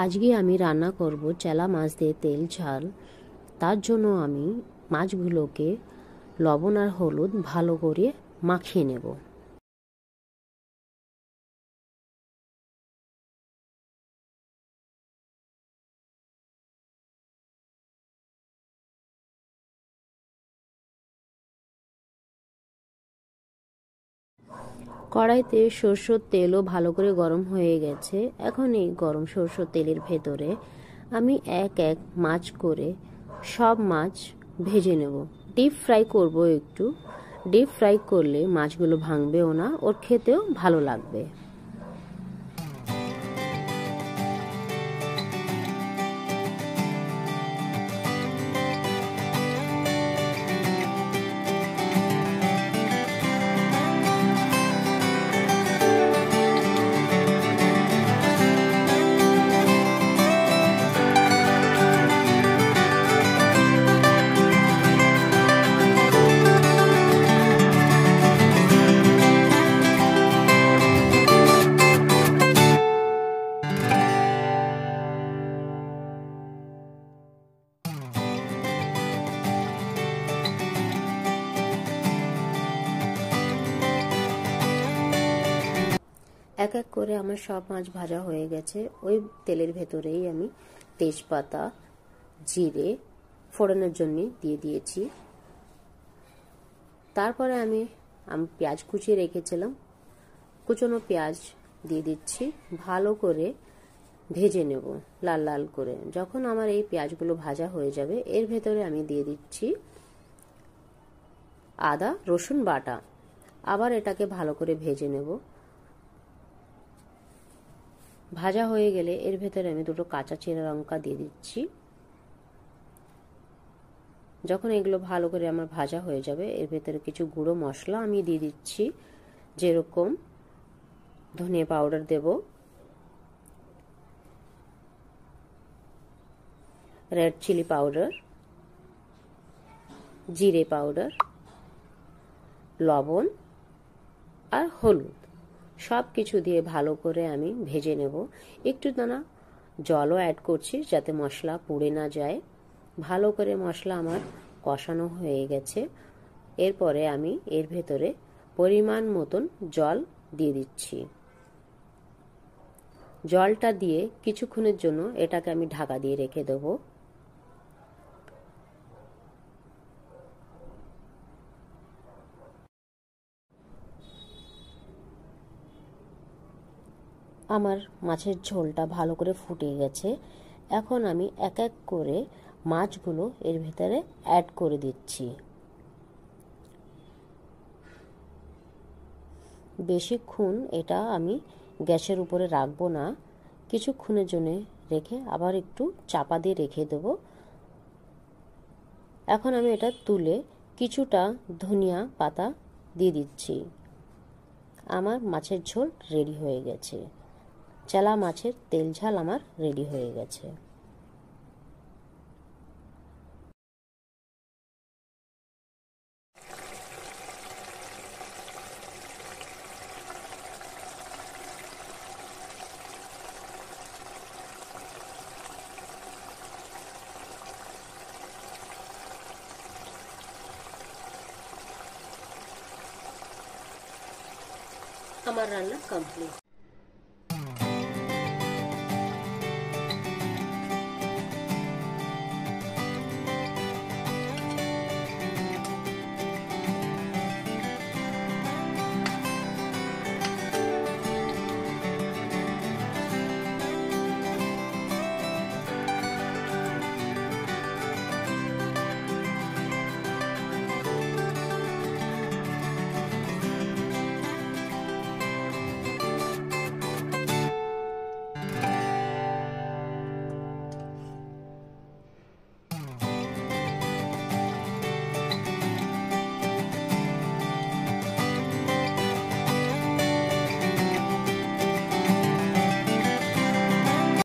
আজকে আমি রান্না করব চেলা মাছ দিয়ে তেল ঝাল। তার জন্য আমি মাছগুলোকে লবণ আর হলুদ ভালো করে মাখিয়ে নেব। কড়াইতে সরষের তেলও ভালো করে গরম হয়ে গেছে। এখন এই গরম সরষের তেলের ভেতরে আমি এক এক মাছ করে সব মাছ ভেজে নেব। ডিপ ফ্রাই করব একটু। ডিপ ফ্রাই করলে মাছগুলো ভাঙবেও না, ওর খেতেও ভালো লাগবে। এক এক করে আমার সব মাছ ভাজা হয়ে গেছে। ওই তেলের ভেতরেই আমি তেজপাতা, জিরে ফোড়নের জন্য দিয়ে দিয়েছি। তারপরে আমি পেঁয়াজ কুচিয়ে রেখেছিলাম, কুচনো পেঁয়াজ দিয়ে দিচ্ছি। ভালো করে ভেজে নেব লাল লাল করে। যখন আমার এই পেঁয়াজগুলো ভাজা হয়ে যাবে, এর ভেতরে আমি দিয়ে দিচ্ছি আদা রসুন বাটা। আবার এটাকে ভালো করে ভেজে নেব। ভাজা হয়ে গেলে এর ভেতরে আমি দুটো কাঁচা চেরা লঙ্কা দিয়ে দিচ্ছি। যখন এগুলো ভালো করে আমার ভাজা হয়ে যাবে, এর ভেতরে কিছু গুঁড়ো মশলা আমি দিয়ে দিচ্ছি, যেরকম ধনিয়া পাউডার দেব, রেড চিলি পাউডার, জিরে পাউডার, লবণ আর হলুদ। সব কিছু দিয়ে ভালো করে আমি ভেজে নেব। একটু দানা জলও অ্যাড করছি যাতে মশলা পুড়ে না যায়। ভালো করে মশলা আমার কষানো হয়ে গেছে। এরপরে আমি এর ভেতরে পরিমাণ মতন জল দিয়ে দিচ্ছি। জলটা দিয়ে কিছুক্ষণের জন্য এটাকে আমি ঢাকা দিয়ে রেখে দেব। আমার মাছের ঝোলটা ভালো করে ফুটে গেছে। এখন আমি এক এক করে মাছগুলো এর ভেতরে অ্যাড করে দিচ্ছি। বেশিক্ষণ এটা আমি গ্যাসের উপরে রাখবো না, কিছুক্ষণের জন্য রেখে আবার একটু চাপা দিয়ে রেখে দেব। এখন আমি এটা তুলে কিছুটা ধনিয়া পাতা দিয়ে দিচ্ছি। আমার মাছের ঝোল রেডি হয়ে গেছে। চেলা মাছের তেল ঝাল আমার রেডি হয়ে গেছে। আমার রান্না কমপ্লিট।